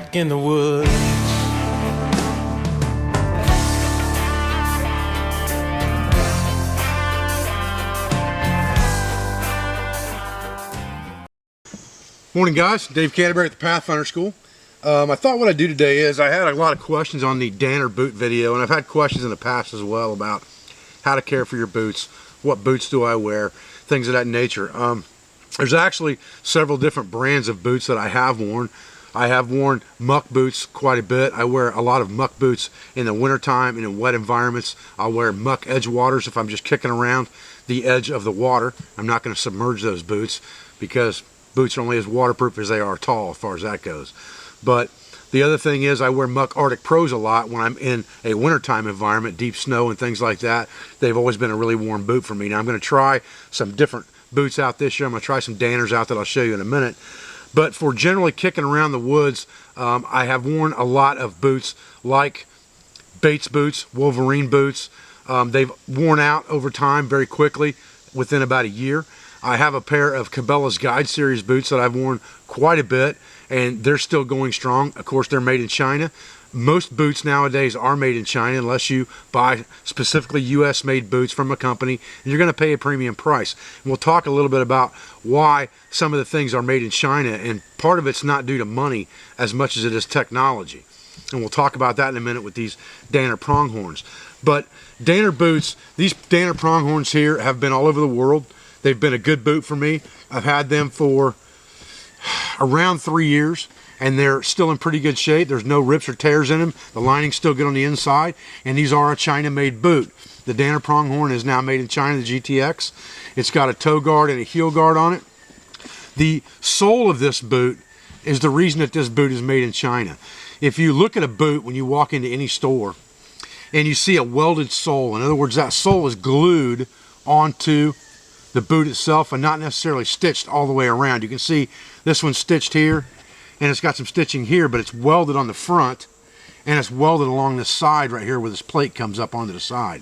back in the woods. Morning guys, Dave Canterbury at the Pathfinder School. I thought what I'd do today is I had a lot of questions on the Danner boot video, and I've had questions in the past as well about how to care for your boots, what boots do I wear, things of that nature. There's actually several different brands of boots that I have worn. I have worn muck boots quite a bit. I wear a lot of muck boots in the wintertime and in wet environments. I'll wear muck edge waters if I'm just kicking around the edge of the water. I'm not going to submerge those boots because boots are only as waterproof as they are tall as far as that goes. But the other thing is I wear muck Arctic Pros a lot when I'm in a wintertime environment, deep snow and things like that. They've always been a really warm boot for me. Now I'm going to try some different boots out this year. I'm going to try some Danners out that I'll show you in a minute. But for generally kicking around the woods, I have worn a lot of boots like Bates boots, Wolverine boots. They've worn out over time very quickly, within about a year. I have a pair of Cabela's Guide Series boots that I've worn quite a bit, and they're still going strong. Of course, they're made in China. Most boots nowadays are made in China unless you buy specifically US made boots from a company, and you're going to pay a premium price. And we'll talk a little bit about why some of the things are made in China, and part of it's not due to money as much as it is technology. And we'll talk about that in a minute with these Danner pronghorns. But Danner boots, these Danner pronghorns here have been all over the world. They've been a good boot for me. I've had them for around 3 years, and they're still in pretty good shape. There's no rips or tears in them. The lining's still good on the inside, and these are a China-made boot. The Danner pronghorn is now made in China, the GTX. It's got a toe guard and a heel guard on it. The sole of this boot is the reason that this boot is made in China. If you look at a boot when you walk into any store and you see a welded sole, in other words, that sole is glued onto the boot itself and not necessarily stitched all the way around. You can see this one's stitched here, and it's got some stitching here, but it's welded on the front, and it's welded along the side right here where this plate comes up onto the side.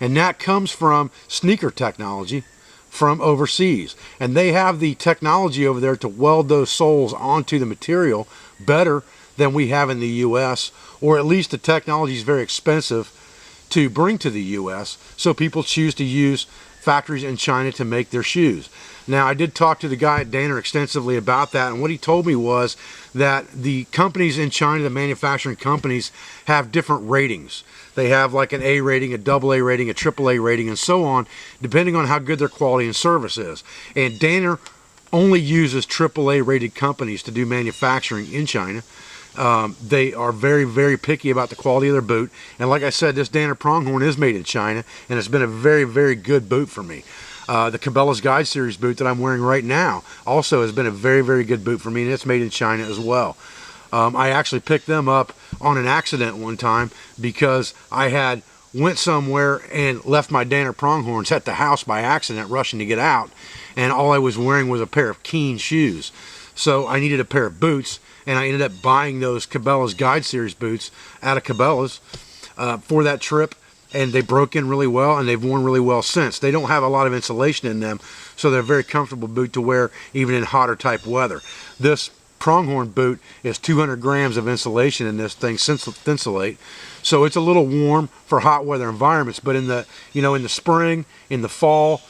And that comes from sneaker technology from overseas. And they have the technology over there to weld those soles onto the material better than we have in the US, or at least the technology is very expensive to bring to the US, so people choose to use factories in China to make their shoes. Now, I did talk to the guy at Danner extensively about that, and what he told me was that the companies in China, the manufacturing companies, have different ratings. They have like an A rating, a AA rating, a AAA rating, and so on, depending on how good their quality and service is. And Danner only uses AAA rated companies to do manufacturing in China. They are very, very picky about the quality of their boot. And like I said, this Danner pronghorn is made in China, and it's been a very, very good boot for me. The Cabela's Guide Series boot that I'm wearing right now also has been a very, very good boot for me, and it's made in China as well. I actually picked them up on an accident one time because I had went somewhere and left my Danner pronghorns at the house by accident, rushing to get out, and all I was wearing was a pair of Keen shoes. So I needed a pair of boots, and I ended up buying those Cabela's Guide Series boots out of Cabela's for that trip, and they broke in really well, and they've worn really well since. They don't have a lot of insulation in them, so they're a very comfortable boot to wear even in hotter type weather. This pronghorn boot is 200 grams of insulation in this thing, Thinsulate, so it's a little warm for hot weather environments, but in the, in the spring, in the fall,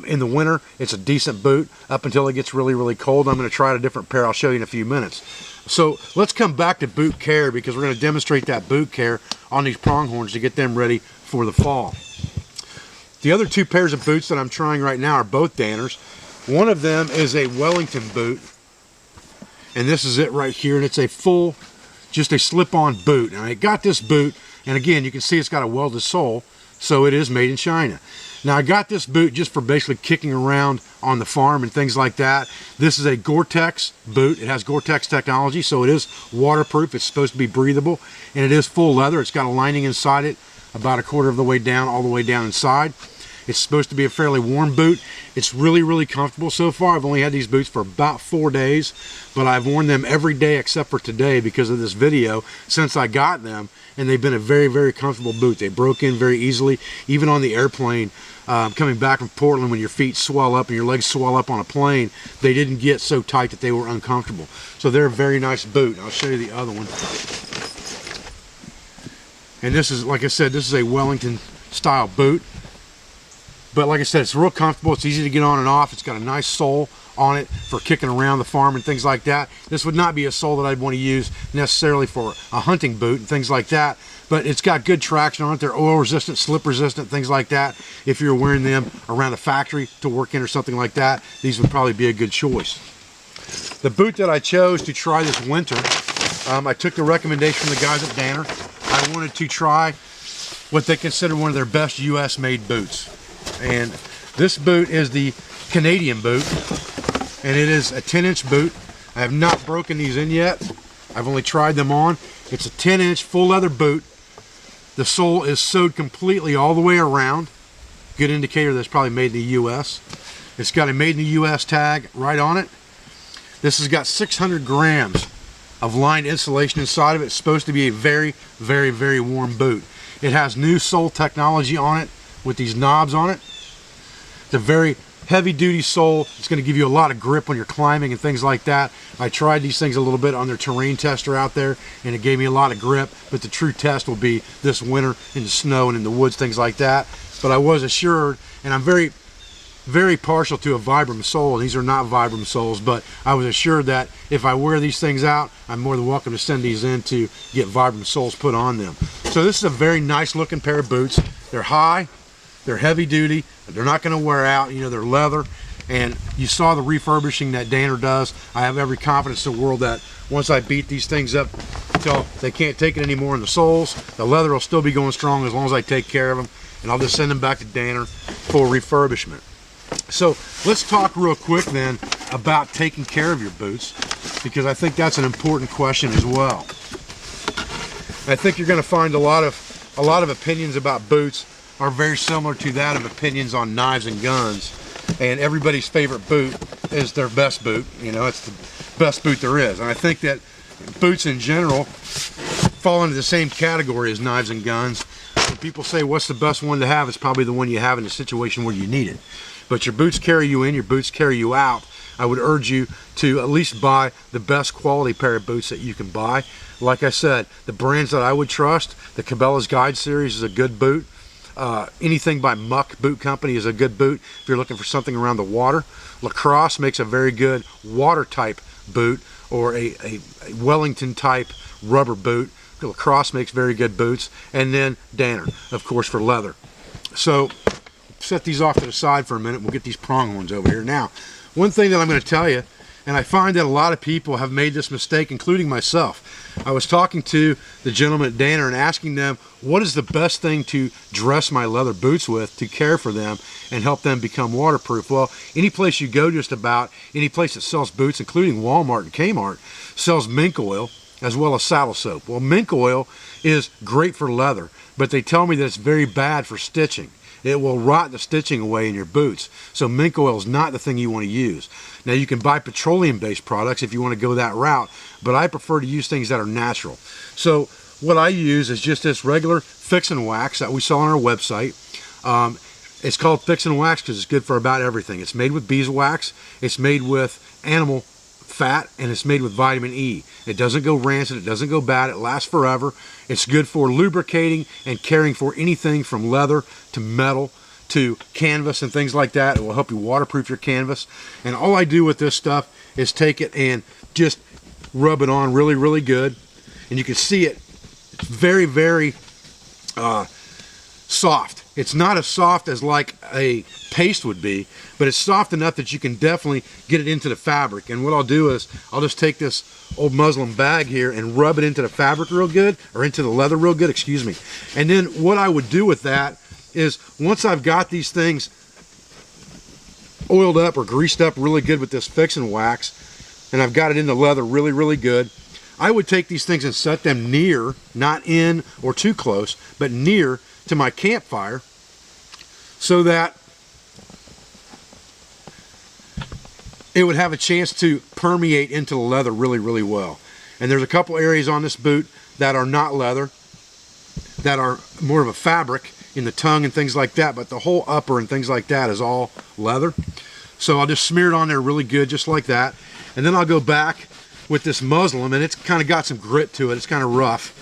in the winter, it's a decent boot up until it gets really, really cold. I'm going to try out a different pair. I'll show you in a few minutes. So let's come back to boot care, because we're going to demonstrate that boot care on these pronghorns to get them ready for the fall. The other two pairs of boots that I'm trying right now are both Danners. One of them is a Wellington boot, and this is it right here, and it's a full, just a slip-on boot. And I got this boot, and again, you can see it's got a welded sole, so it is made in China. Now, I got this boot just for basically kicking around on the farm and things like that. This is a Gore-Tex boot. It has Gore-Tex technology, so it is waterproof. It's supposed to be breathable, and it is full leather. It's got a lining inside it about a quarter of the way down, all the way down inside. It's supposed to be a fairly warm boot. It's really, really comfortable so far. I've only had these boots for about 4 days, but I've worn them every day except for today because of this video since I got them, and they've been a very, very comfortable boot. They broke in very easily, even on the airplane. Coming back from Portland, when your feet swell up and your legs swell up on a plane, they didn't get so tight that they were uncomfortable. So they're a very nice boot. I'll show you the other one. And this is, like I said, this is a Wellington style boot. But like I said, it's real comfortable. It's easy to get on and off. It's got a nice sole on it for kicking around the farm and things like that. This would not be a sole that I'd want to use necessarily for a hunting boot and things like that. But it's got good traction on it. They're oil resistant, slip resistant, things like that. If you're wearing them around a factory to work in or something like that, these would probably be a good choice. The boot that I chose to try this winter, I took the recommendation from the guys at Danner. I wanted to try what they consider one of their best US made boots. And this boot is the Canadian boot, and it is a 10-inch boot. I have not broken these in yet. I've only tried them on. It's a 10-inch full leather boot. The sole is sewed completely all the way around. Good indicator that it's probably made in the US. It's got a made in the US tag right on it. This has got 600 grams of lined insulation inside of it. It's supposed to be a very, very, very warm boot. It has new sole technology on it with these knobs on it. It's a very heavy duty sole. It's going to give you a lot of grip when you're climbing and things like that. I tried these things a little bit on their terrain tester out there, and it gave me a lot of grip, but the true test will be this winter in the snow and in the woods, things like that. But I was assured, and I'm very, very partial to a Vibram sole, and these are not Vibram soles, but I was assured that if I wear these things out, I'm more than welcome to send these in to get Vibram soles put on them. So this is a very nice looking pair of boots. They're high, they're heavy duty, they're not going to wear out, you know, they're leather, and you saw the refurbishing that Danner does. I have every confidence in the world that once I beat these things up until they can't take it anymore in the soles, the leather will still be going strong as long as I take care of them, and I'll just send them back to Danner for refurbishment. So let's talk real quick then about taking care of your boots, because I think that's an important question as well. I think you're going to find a lot of opinions about boots are very similar to that of opinions on knives and guns, and everybody's favorite boot is their best boot. You know, it's the best boot there is, and I think that boots in general fall into the same category as knives and guns. When people say what's the best one to have, it's probably the one you have in a situation where you need it. But your boots carry you in, your boots carry you out. I would urge you to at least buy the best quality pair of boots that you can buy. Like I said, the brands that I would trust, the Cabela's Guide series is a good boot. Anything by Muck Boot Company is a good boot if you're looking for something around the water. Lacrosse makes a very good water type boot, or a Wellington type rubber boot. Lacrosse makes very good boots. And then Danner, of course, for leather. So set these off to the side for a minute. We'll get these pronghorns over here. Now, one thing that I'm going to tell you, and I find that a lot of people have made this mistake, including myself. I was talking to the gentleman at Danner and asking them, what is the best thing to dress my leather boots with to care for them and help them become waterproof? Well, any place you go, just about any place that sells boots, including Walmart and Kmart, sells mink oil as well as saddle soap. Well, mink oil is great for leather, but they tell me that it's very bad for stitching. It will rot the stitching away in your boots. So mink oil is not the thing you want to use. Now, you can buy petroleum-based products if you want to go that route, but I prefer to use things that are natural. So what I use is just this regular Fix and Wax that we sell on our website. It's called Fix and Wax because it's good for about everything. It's made with beeswax, it's made with animal fat, and it's made with vitamin E. It doesn't go rancid, it doesn't go bad, it lasts forever. It's good for lubricating and caring for anything from leather to metal to canvas and things like that. It will help you waterproof your canvas. And all I do with this stuff is take it and just rub it on really, really good. And you can see it, it's very, very soft. It's not as soft as like a paste would be, but it's soft enough that you can definitely get it into the fabric. And what I'll do is I'll just take this old muslin bag here and rub it into the fabric real good, or into the leather real good, excuse me. And then what I would do with that is, once I've got these things oiled up or greased up really good with this Fix and Wax, and I've got it in the leather really, really good, I would take these things and set them near, not in or too close, but near to my campfire, so that it would have a chance to permeate into the leather really, really well. And there's a couple areas on this boot that are not leather, that are more of a fabric in the tongue and things like that, but the whole upper and things like that is all leather. So I'll just smear it on there really good, just like that. And then I'll go back with this muslin, and it's kind of got some grit to it. It's kind of rough.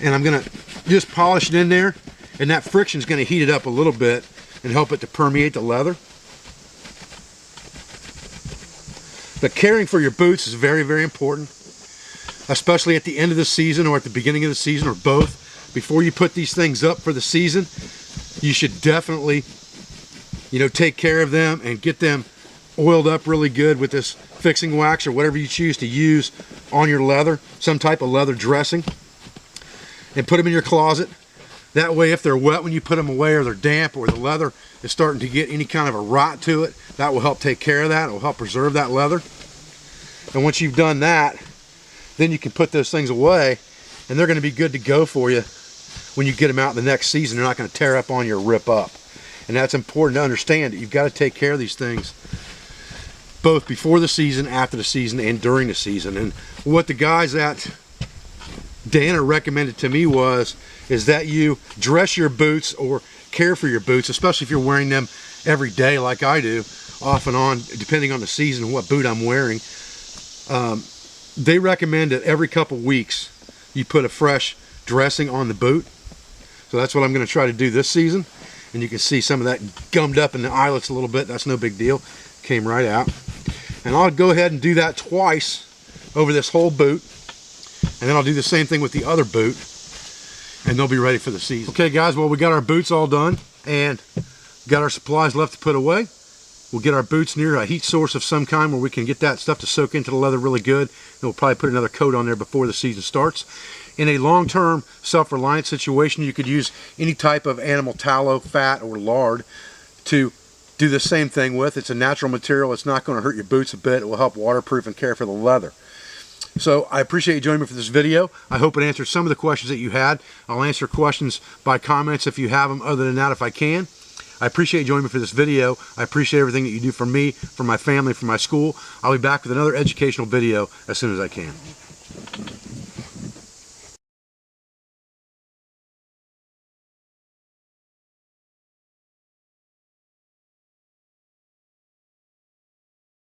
And I'm gonna just polish it in there, and that friction is gonna heat it up a little bit and help it to permeate the leather. But caring for your boots is very, very important, especially at the end of the season or at the beginning of the season, or both. Before you put these things up for the season, you should definitely, take care of them and get them oiled up really good with this fixing wax or whatever you choose to use on your leather, some type of leather dressing, and put them in your closet. That way, if they're wet when you put them away, or they're damp, or the leather is starting to get any kind of a rot to it, that will help take care of that. It will help preserve that leather. And once you've done that, then you can put those things away, and they're going to be good to go for you when you get them out in the next season. They're not going to tear up on you or rip up. And that's important to understand. You've got to take care of these things both before the season, after the season, and during the season. And what the guys at Danner recommended to me is that you dress your boots or care for your boots, especially if you're wearing them every day like I do, off and on, depending on the season and what boot I'm wearing. They recommend that every couple weeks you put a fresh dressing on the boot. So that's what I'm going to try to do this season. And you can see some of that gummed up in the eyelets a little bit. That's no big deal. Came right out. And I'll go ahead and do that twice over this whole boot. And then I'll do the same thing with the other boot, and they'll be ready for the season. Okay guys, well, we got our boots all done and got our supplies left to put away. We'll get our boots near a heat source of some kind where we can get that stuff to soak into the leather really good. And we'll probably put another coat on there before the season starts. In a long-term self-reliant situation, you could use any type of animal tallow, fat, or lard to do the same thing with. It's a natural material. It's not going to hurt your boots a bit. It will help waterproof and care for the leather. So I appreciate you joining me for this video. I hope it answered some of the questions that you had. I'll answer questions by comments if you have them. Other than that, if I can. I appreciate you joining me for this video. I appreciate everything that you do for me, for my family, for my school. I'll be back with another educational video as soon as I can.